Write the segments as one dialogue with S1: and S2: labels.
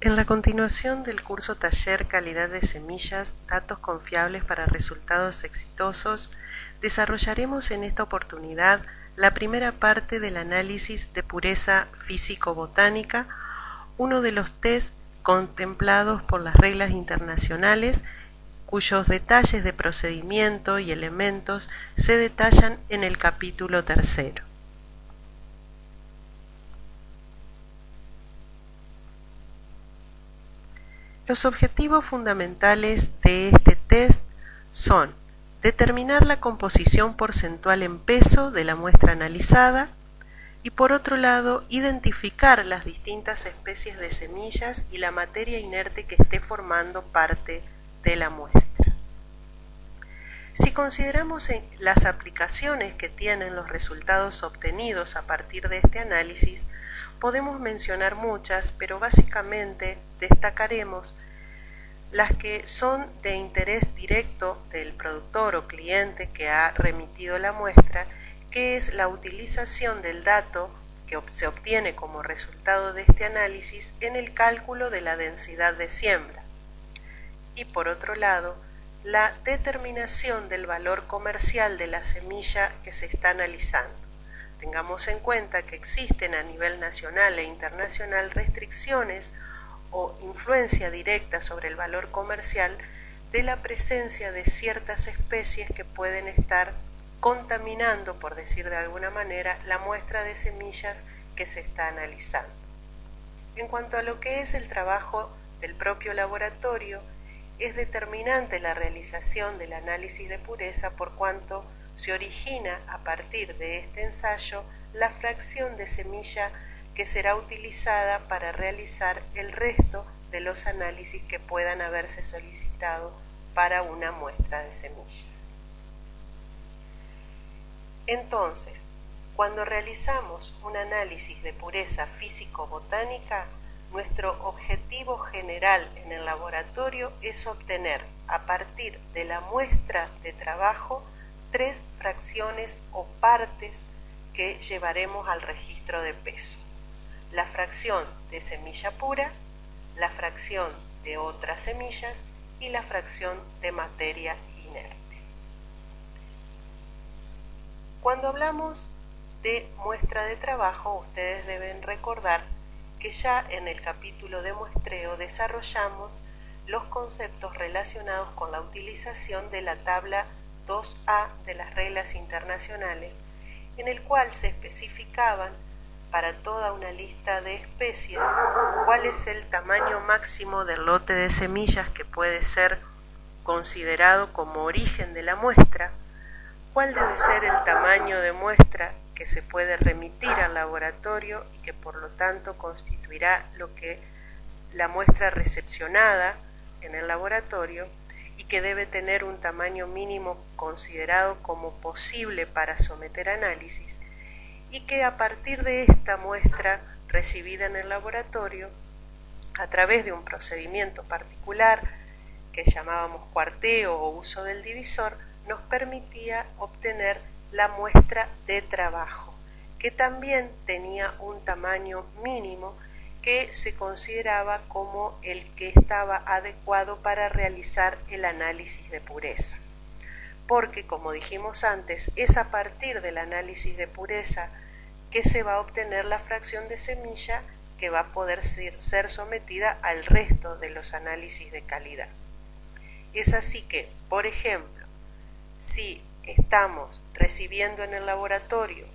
S1: En la continuación del curso Taller Calidad de Semillas, Datos Confiables para Resultados Exitosos, desarrollaremos en esta oportunidad la primera parte del análisis de pureza físico-botánica, uno de los test contemplados por las reglas internacionales, cuyos detalles de procedimiento y elementos se detallan en el capítulo 3. Los objetivos fundamentales de este test son determinar la composición porcentual en peso de la muestra analizada y, por otro lado, identificar las distintas especies de semillas y la materia inerte que esté formando parte de la muestra. Si consideramos las aplicaciones que tienen los resultados obtenidos a partir de este análisis, podemos mencionar muchas, pero básicamente destacaremos las que son de interés directo del productor o cliente que ha remitido la muestra, que es la utilización del dato que se obtiene como resultado de este análisis en el cálculo de la densidad de siembra. Y por otro lado, la determinación del valor comercial de la semilla que se está analizando. Tengamos en cuenta que existen a nivel nacional e internacional restricciones o influencia directa sobre el valor comercial de la presencia de ciertas especies que pueden estar contaminando, por decir de alguna manera, la muestra de semillas que se está analizando. En cuanto a lo que es el trabajo del propio laboratorio, es determinante la realización del análisis de pureza por cuanto se origina a partir de este ensayo la fracción de semilla que será utilizada para realizar el resto de los análisis que puedan haberse solicitado para una muestra de semillas. Entonces, cuando realizamos un análisis de pureza físico-botánica, nuestro objetivo general en el laboratorio es obtener, a partir de la muestra de trabajo, 3 fracciones o partes que llevaremos al registro de peso: la fracción de semilla pura, la fracción de otras semillas y la fracción de materia inerte. Cuando hablamos de muestra de trabajo, ustedes deben recordar que ya en el capítulo de muestreo desarrollamos los conceptos relacionados con la utilización de la tabla 2A de las reglas internacionales, en el cual se especificaban para toda una lista de especies cuál es el tamaño máximo del lote de semillas que puede ser considerado como origen de la muestra, cuál debe ser el tamaño de muestra que se puede remitir al laboratorio y que por lo tanto constituirá lo que la muestra recepcionada en el laboratorio y que debe tener un tamaño mínimo considerado como posible para someter a análisis, y que a partir de esta muestra recibida en el laboratorio, a través de un procedimiento particular que llamábamos cuarteo o uso del divisor, nos permitía obtener la muestra de trabajo, que también tenía un tamaño mínimo que se consideraba como el que estaba adecuado para realizar el análisis de pureza. Porque, como dijimos antes, es a partir del análisis de pureza que se va a obtener la fracción de semilla que va a poder ser sometida al resto de los análisis de calidad. Es así que, por ejemplo, si estamos recibiendo en el laboratorio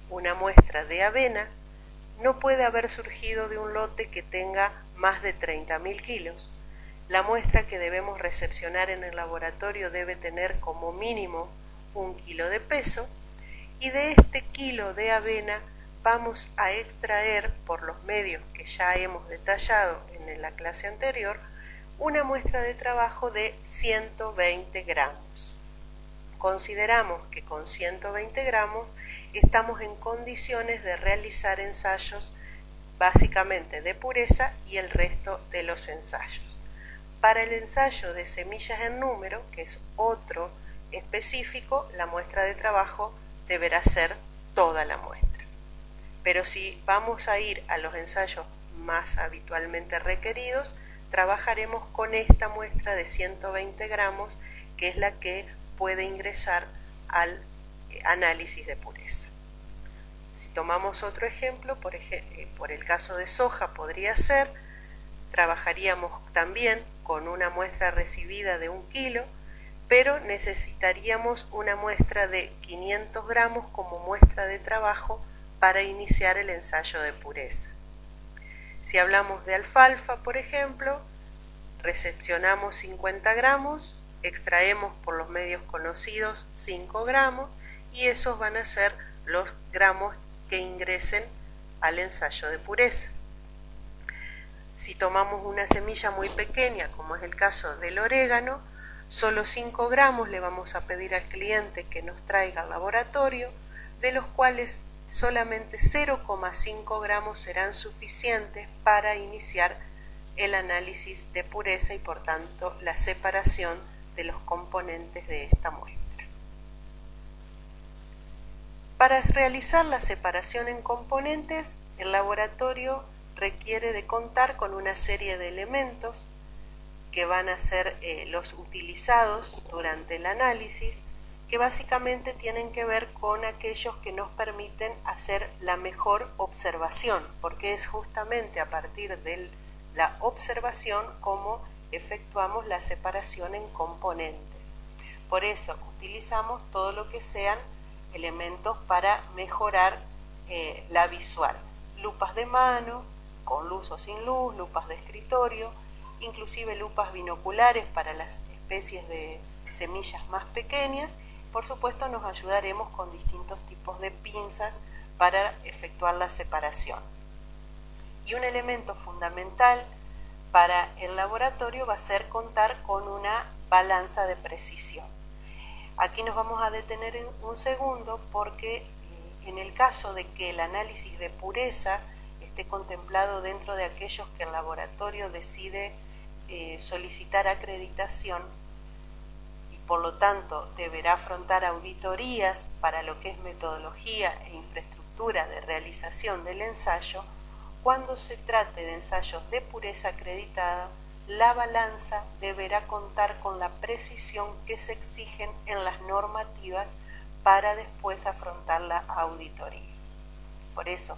S1: una muestra de avena, no puede haber surgido de un lote que tenga más de 30.000 kilos. La muestra que debemos recepcionar en el laboratorio debe tener como mínimo 1 kilo de peso, y de este kilo de avena vamos a extraer, por los medios que ya hemos detallado en la clase anterior, una muestra de trabajo de 120 gramos. Consideramos que con 120 gramos estamos en condiciones de realizar ensayos básicamente de pureza y el resto de los ensayos. Para el ensayo de semillas en número, que es otro específico, la muestra de trabajo deberá ser toda la muestra. Pero si vamos a ir a los ensayos más habitualmente requeridos, trabajaremos con esta muestra de 120 gramos, que es la que puede ingresar al análisis de pureza. Si tomamos otro ejemplo, por el caso de soja podría ser, trabajaríamos también con una muestra recibida de 1 kilo, pero necesitaríamos una muestra de 500 gramos como muestra de trabajo para iniciar el ensayo de pureza. Si hablamos de alfalfa, por ejemplo, recepcionamos 50 gramos, extraemos por los medios conocidos 5 gramos y esos van a ser los gramos que ingresen al ensayo de pureza. Si tomamos una semilla muy pequeña, como es el caso del orégano, solo 5 gramos le vamos a pedir al cliente que nos traiga al laboratorio, de los cuales solamente 0,5 gramos serán suficientes para iniciar el análisis de pureza y por tanto la separación de los componentes de esta muestra. Para realizar la separación en componentes, el laboratorio requiere de contar con una serie de elementos que van a ser los utilizados durante el análisis, que básicamente tienen que ver con aquellos que nos permiten hacer la mejor observación, porque es justamente a partir de la observación como efectuamos la separación en componentes. Por eso utilizamos todo lo que sean elementos para mejorar la visual. Lupas de mano, con luz o sin luz, lupas de escritorio, inclusive lupas binoculares para las especies de semillas más pequeñas. Por supuesto, nos ayudaremos con distintos tipos de pinzas para efectuar la separación. Y un elemento fundamental para el laboratorio va a ser contar con una balanza de precisión. Aquí nos vamos a detener en un segundo porque en el caso de que el análisis de pureza esté contemplado dentro de aquellos que el laboratorio decide solicitar acreditación y por lo tanto deberá afrontar auditorías para lo que es metodología e infraestructura de realización del ensayo, cuando se trate de ensayos de pureza acreditada, la balanza deberá contar con la precisión que se exigen en las normativas para después afrontar la auditoría. Por eso,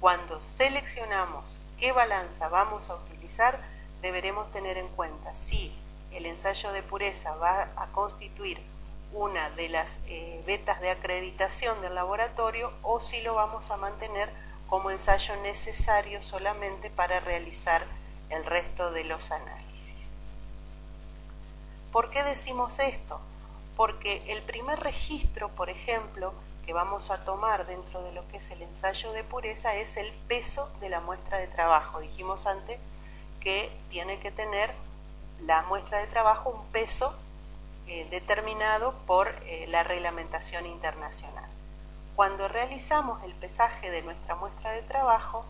S1: cuando seleccionamos qué balanza vamos a utilizar, deberemos tener en cuenta si el ensayo de pureza va a constituir una de las vetas de acreditación del laboratorio o si lo vamos a mantener como ensayo necesario solamente para realizar el resto de los análisis. ¿Por qué decimos esto? Porque el primer registro, por ejemplo, que vamos a tomar dentro de lo que es el ensayo de pureza es el peso de la muestra de trabajo. Dijimos antes que tiene que tener la muestra de trabajo un peso determinado por la reglamentación internacional. Cuando realizamos el pesaje de nuestra muestra de trabajo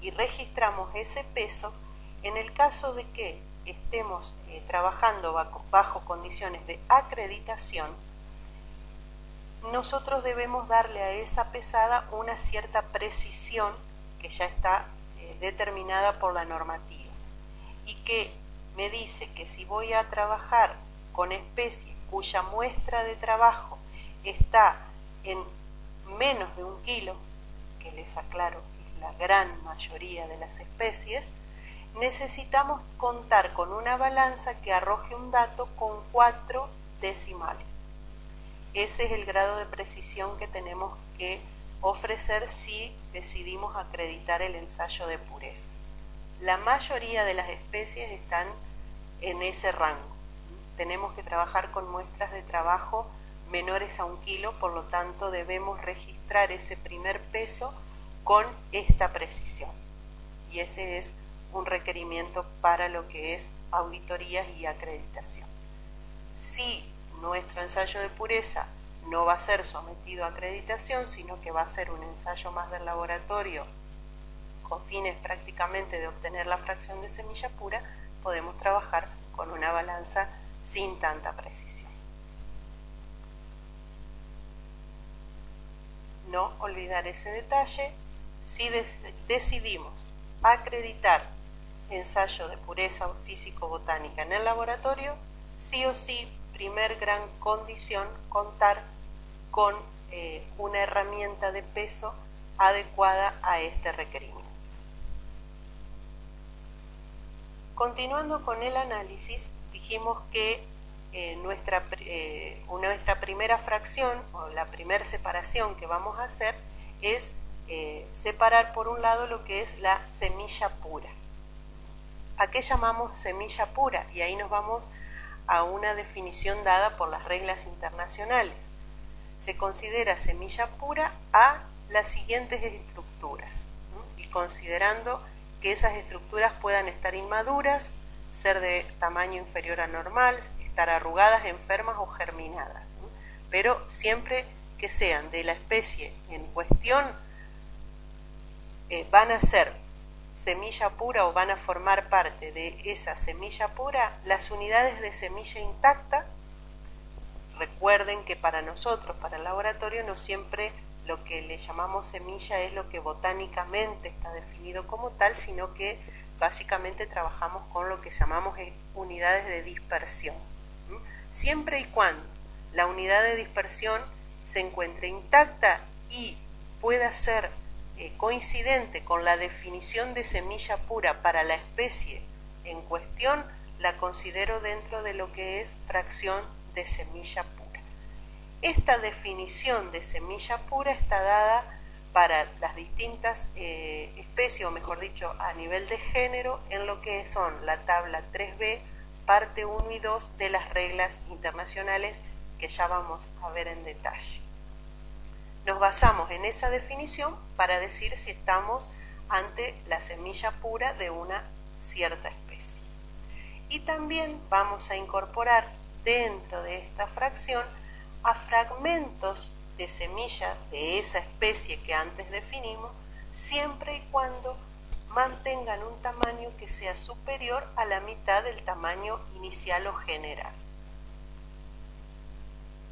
S1: y registramos ese peso, en el caso de que estemos trabajando bajo condiciones de acreditación, nosotros debemos darle a esa pesada una cierta precisión que ya está determinada por la normativa y que me dice que si voy a trabajar con especies cuya muestra de trabajo está en menos de 1 kilo, que les aclaro es la gran mayoría de las especies, necesitamos contar con una balanza que arroje un dato con 4 decimales. Ese es el grado de precisión que tenemos que ofrecer si decidimos acreditar el ensayo de pureza. La mayoría de las especies están en ese rango. Tenemos que trabajar con muestras de trabajo menores a 1 kilo, por lo tanto debemos registrar ese primer peso con esta precisión. Y ese es un requerimiento para lo que es auditorías y acreditación. Si nuestro ensayo de pureza no va a ser sometido a acreditación, sino que va a ser un ensayo más del laboratorio con fines prácticamente de obtener la fracción de semilla pura, podemos trabajar con una balanza sin tanta precisión. No olvidar ese detalle. Si decidimos acreditar ensayo de pureza físico-botánica en el laboratorio, sí o sí, primer gran condición, contar con una herramienta de peso adecuada a este requerimiento. Continuando con el análisis, dijimos que nuestra primera fracción o la primera separación que vamos a hacer es separar por un lado lo que es la semilla pura. ¿A qué llamamos semilla pura? Y ahí nos vamos a una definición dada por las reglas internacionales. Se considera semilla pura a las siguientes estructuras, ¿no? Y considerando que esas estructuras puedan estar inmaduras, ser de tamaño inferior a normal, estar arrugadas, enfermas o germinadas, ¿no? Pero siempre que sean de la especie en cuestión, van a ser semilla pura o van a formar parte de esa semilla pura las unidades de semilla intacta. Recuerden que para nosotros, para el laboratorio, no siempre lo que le llamamos semilla es lo que botánicamente está definido como tal, sino que básicamente trabajamos con lo que llamamos unidades de dispersión. Siempre y cuando la unidad de dispersión se encuentre intacta y pueda ser coincidente con la definición de semilla pura para la especie en cuestión, la considero dentro de lo que es fracción de semilla pura. Esta definición de semilla pura está dada para las distintas especies, o mejor dicho, a nivel de género, en lo que son la tabla 3b, parte 1 y 2 de las reglas internacionales que ya vamos a ver en detalle. Nos basamos en esa definición para decir si estamos ante la semilla pura de una cierta especie. Y también vamos a incorporar dentro de esta fracción a fragmentos de semilla de esa especie que antes definimos, siempre y cuando mantengan un tamaño que sea superior a la mitad del tamaño inicial o general.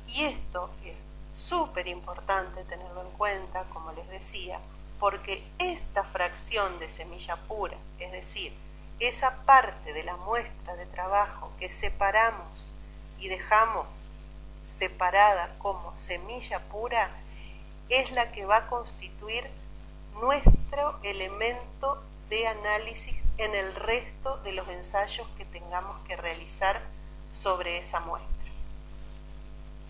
S1: Y esto es súper importante tenerlo en cuenta, como les decía, porque esta fracción de semilla pura, es decir, esa parte de la muestra de trabajo que separamos y dejamos separada como semilla pura, es la que va a constituir nuestro elemento de análisis en el resto de los ensayos que tengamos que realizar sobre esa muestra.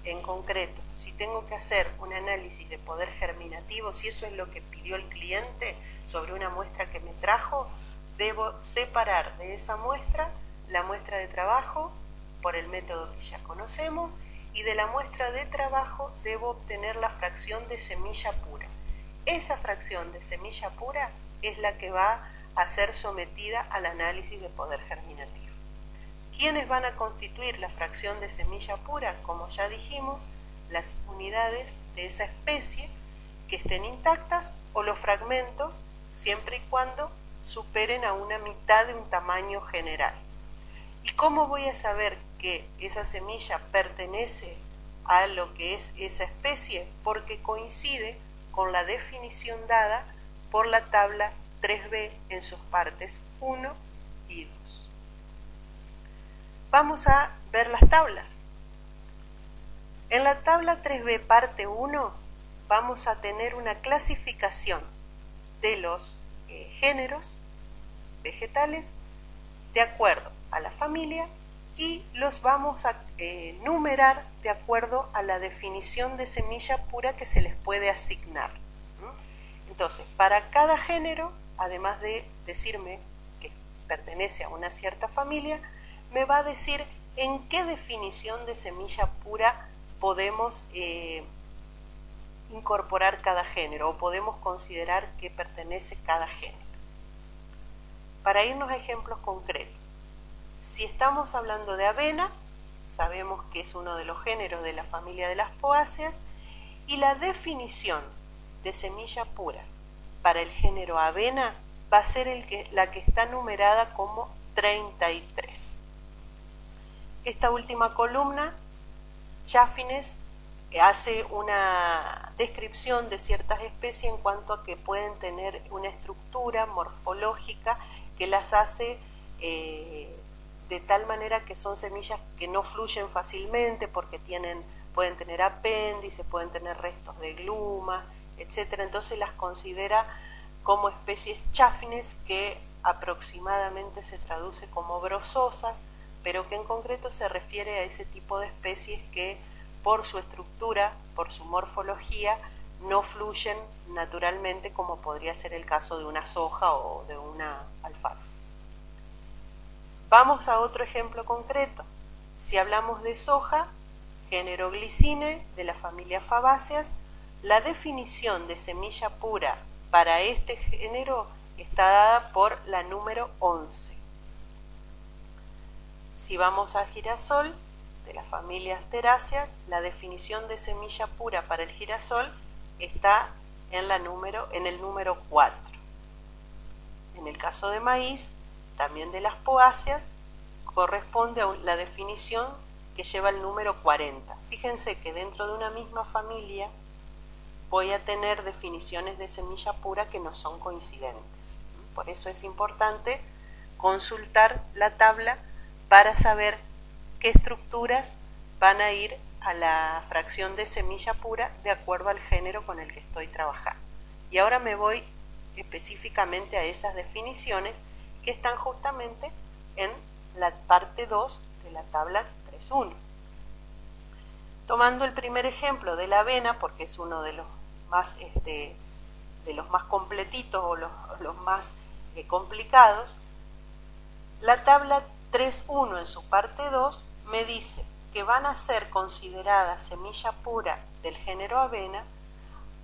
S1: En concreto, si tengo que hacer un análisis de poder germinativo, si eso es lo que pidió el cliente sobre una muestra que me trajo, debo separar de esa muestra la muestra de trabajo por el método que ya conocemos, y de la muestra de trabajo debo obtener la fracción de semilla pura. Esa fracción de semilla pura es la que va a ser sometida al análisis de poder germinativo. ¿Quiénes van a constituir la fracción de semilla pura? Como ya dijimos, las unidades de esa especie que estén intactas o los fragmentos, siempre y cuando superen a una mitad de un tamaño general. ¿Y cómo voy a saber que esa semilla pertenece a lo que es esa especie? Porque coincide con la definición dada por la tabla 3b en sus partes 1 y 2. Vamos a ver las tablas. En la tabla 3b parte 1 vamos a tener una clasificación de los géneros vegetales de acuerdo a la familia y los vamos a numerar de acuerdo a la definición de semilla pura que se les puede asignar. Entonces, para cada género, además de decirme que pertenece a una cierta familia, me va a decir en qué definición de semilla pura podemos incorporar cada género o podemos considerar que pertenece cada género. Para irnos a ejemplos concretos, si estamos hablando de avena, sabemos que es uno de los géneros de la familia de las poáceas, y la definición de semilla pura para el género avena va a ser la que está numerada como 33. Esta última columna, Cháfines hace una descripción de ciertas especies en cuanto a que pueden tener una estructura morfológica que las hace de tal manera que son semillas que no fluyen fácilmente porque pueden tener apéndice, pueden tener restos de gluma, etc. Entonces las considera como especies cháfines, que aproximadamente se traduce como brososas, pero que en concreto se refiere a ese tipo de especies que por su estructura, por su morfología, no fluyen naturalmente como podría ser el caso de una soja o de una alfalfa. Vamos a otro ejemplo concreto. Si hablamos de soja, género Glycine, de la familia Fabáceas, la definición de semilla pura para este género está dada por la número 11. Si vamos a girasol, de las familias Asteráceas, la definición de semilla pura para el girasol está en el número 4. En el caso de maíz, también de las Poáceas, corresponde a la definición que lleva el número 40. Fíjense que dentro de una misma familia voy a tener definiciones de semilla pura que no son coincidentes. Por eso es importante consultar la tabla para saber qué estructuras van a ir a la fracción de semilla pura de acuerdo al género con el que estoy trabajando. Y ahora me voy específicamente a esas definiciones que están justamente en la parte 2 de la tabla 3.1. Tomando el primer ejemplo de la avena, porque es uno de los más, completitos o los más complicados, la tabla 3.1 en su parte 2 me dice que van a ser consideradas semilla pura del género avena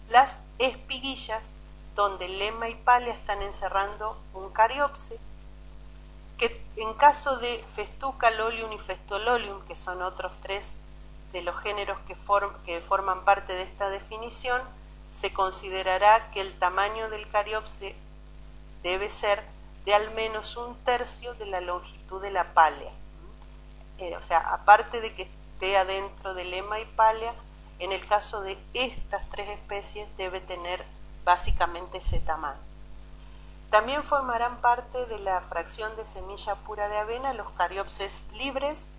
S1: las espiguillas donde lema y palia están encerrando un cariopse, que en caso de Festuca, Lolium y Festololium, que son otros 3 de los géneros que forman parte de esta definición, se considerará que el tamaño del cariopse debe ser de al menos 1/3 de la longitud de la palia. O sea, aparte de que esté adentro de lema y palia, en el caso de estas 3 especies debe tener básicamente ese tamaño. También formarán parte de la fracción de semilla pura de avena los cariopses libres.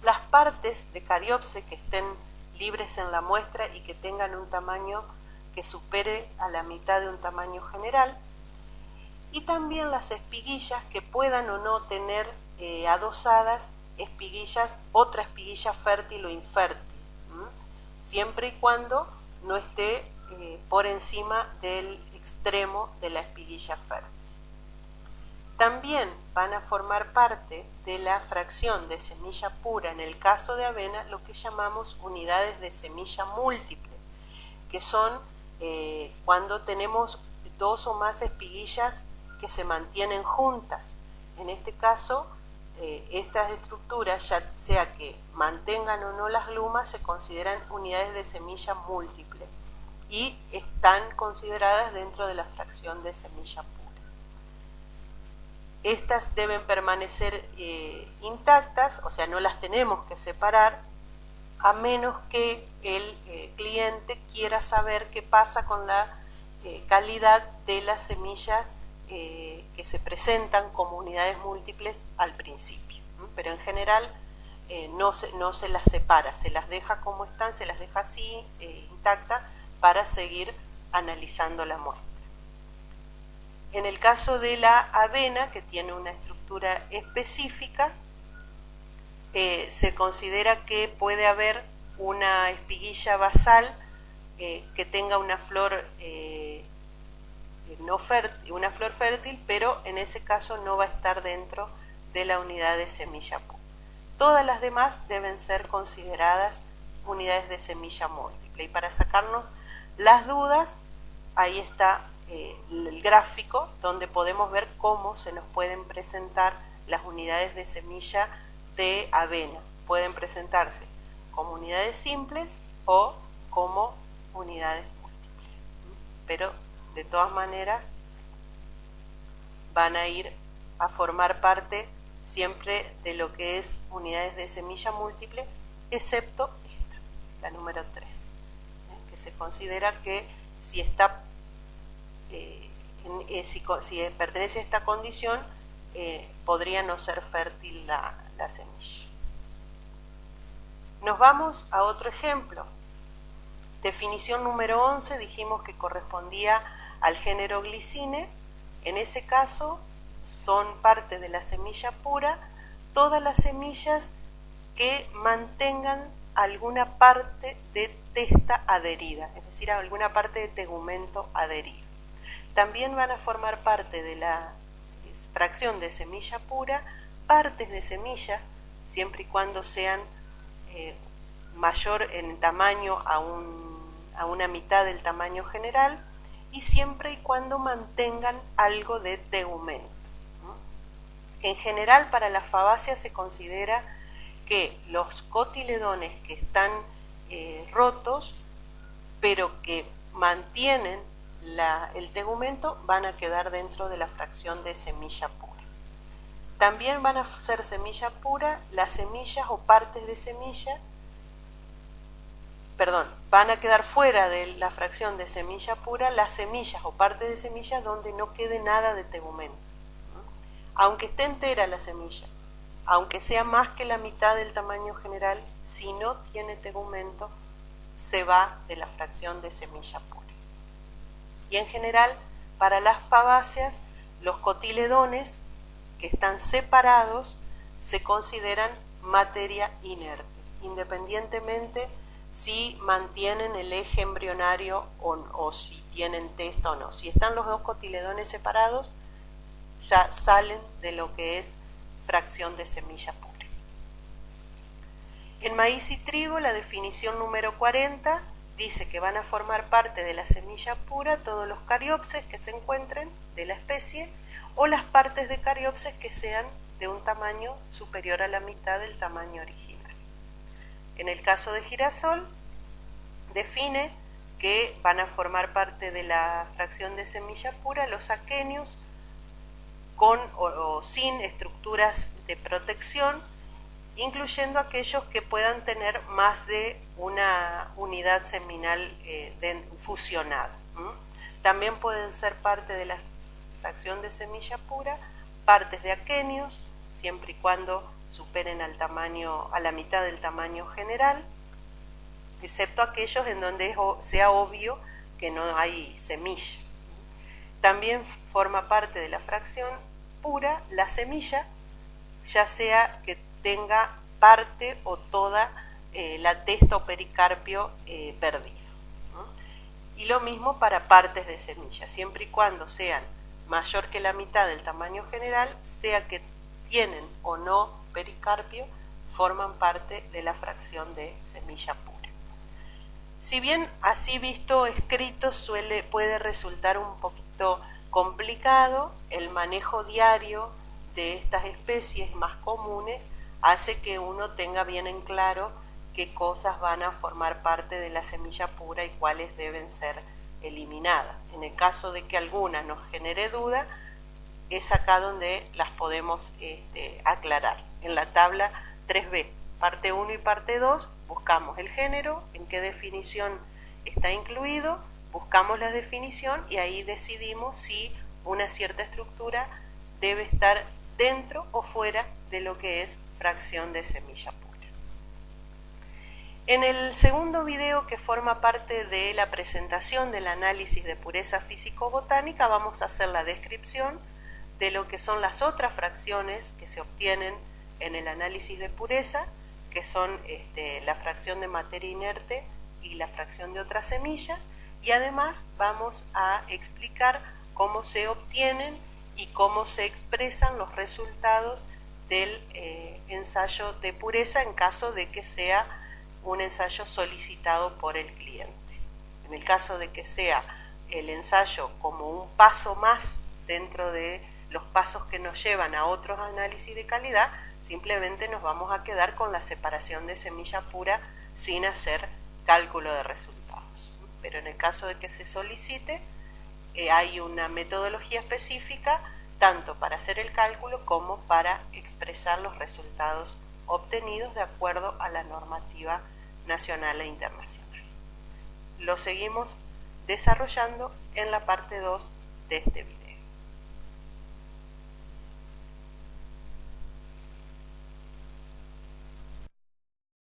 S1: Las partes de cariopse que estén libres en la muestra y que tengan un tamaño que supere a la mitad de un tamaño general, y también las espiguillas que puedan o no tener adosadas otra espiguilla fértil o infértil, siempre y cuando no esté por encima del extremo de la espiguilla fértil. También van a formar parte de la fracción de semilla pura, en el caso de avena, lo que llamamos unidades de semilla múltiple, que son cuando tenemos 2 o más espiguillas que se mantienen juntas. En este caso, estas estructuras, ya sea que mantengan o no las glumas, se consideran unidades de semilla múltiple y están consideradas dentro de la fracción de semilla pura. Estas deben permanecer intactas, o sea, no las tenemos que separar, a menos que el cliente quiera saber qué pasa con la calidad de las semillas que se presentan como unidades múltiples al principio. Pero en general no se las separa, se las deja como están, se las deja así intactas para seguir analizando la muestra. En el caso de la avena, que tiene una estructura específica, se considera que puede haber una espiguilla basal que tenga una flor una flor fértil, pero en ese caso no va a estar dentro de la unidad de semilla pura. Todas las demás deben ser consideradas unidades de semilla múltiple. Y para sacarnos las dudas, ahí está el gráfico donde podemos ver cómo se nos pueden presentar las unidades de semilla de avena. Pueden presentarse como unidades simples o como unidades múltiples, pero de todas maneras van a ir a formar parte siempre de lo que es unidades de semilla múltiple, excepto esta, la número 3, que se considera que si está en si pertenece a esta condición, podría no ser fértil la semilla. Nos vamos a otro ejemplo. Definición número 11, dijimos que correspondía al género glicine. En ese caso son parte de la semilla pura todas las semillas que mantengan alguna parte de testa adherida, es decir, alguna parte de tegumento adherido. También van a formar parte de la fracción de semilla pura partes de semilla, siempre y cuando sean mayor en tamaño a una mitad del tamaño general, y siempre y cuando mantengan algo de tegumento. En general, para las fabáceas se considera que los cotiledones que están rotos, pero que mantienen el tegumento, van a quedar dentro de la fracción de semilla pura. También van a ser semilla pura las semillas o partes de semilla, van a quedar fuera de la fracción de semilla pura las semillas o partes de semillas donde no quede nada de tegumento. Aunque esté entera la semilla, aunque sea más que la mitad del tamaño general, si no tiene tegumento, se va de la fracción de semilla pura. Y en general, para las fabáceas, los cotiledones que están separados se consideran materia inerte, independientemente si mantienen el eje embrionario o si tienen testa o no. Si están los dos cotiledones separados, ya salen de lo que es fracción de semilla pura. En maíz y trigo, la definición número 40 dice que van a formar parte de la semilla pura todos los cariopsis que se encuentren de la especie o las partes de cariopsis que sean de un tamaño superior a la mitad del tamaño original. En el caso de girasol, define que van a formar parte de la fracción de semilla pura los aquenios con o sin estructuras de protección, incluyendo aquellos que puedan tener más de una unidad seminal fusionada. También pueden ser parte de la fracción de semilla pura partes de aquenios, siempre y cuando superen a la mitad del tamaño general, excepto aquellos en donde sea obvio que no hay semilla. También forma parte de la fracción pura la semilla, ya sea que tenga parte o toda la testa o pericarpio perdido. Y lo mismo para partes de semilla, siempre y cuando sean mayor que la mitad del tamaño general, sea que tienen o no pericarpio, forman parte de la fracción de semilla pura. Si bien así visto escrito puede resultar un poquito complicado, el manejo diario de estas especies más comunes hace que uno tenga bien en claro qué cosas van a formar parte de la semilla pura y cuáles deben ser eliminadas. En el caso de que alguna nos genere duda, es acá donde las podemos aclarar. En la tabla 3b, parte 1 y parte 2, buscamos el género, en qué definición está incluido, buscamos la definición y ahí decidimos si una cierta estructura debe estar dentro o fuera de lo que es fracción de semilla pura. En el segundo video, que forma parte de la presentación del análisis de pureza físico-botánica, vamos a hacer la descripción de lo que son las otras fracciones que se obtienen en el análisis de pureza, que son la fracción de materia inerte y la fracción de otras semillas, y además vamos a explicar cómo se obtienen y cómo se expresan los resultados del ensayo de pureza en caso de que sea un ensayo solicitado por el cliente. En el caso de que sea el ensayo como un paso más dentro de los pasos que nos llevan a otros análisis de calidad, simplemente nos vamos a quedar con la separación de semilla pura sin hacer cálculo de resultados. Pero en el caso de que se solicite, hay una metodología específica tanto para hacer el cálculo como para expresar los resultados obtenidos de acuerdo a la normativa nacional e internacional. Lo seguimos desarrollando en la parte 2 de este video.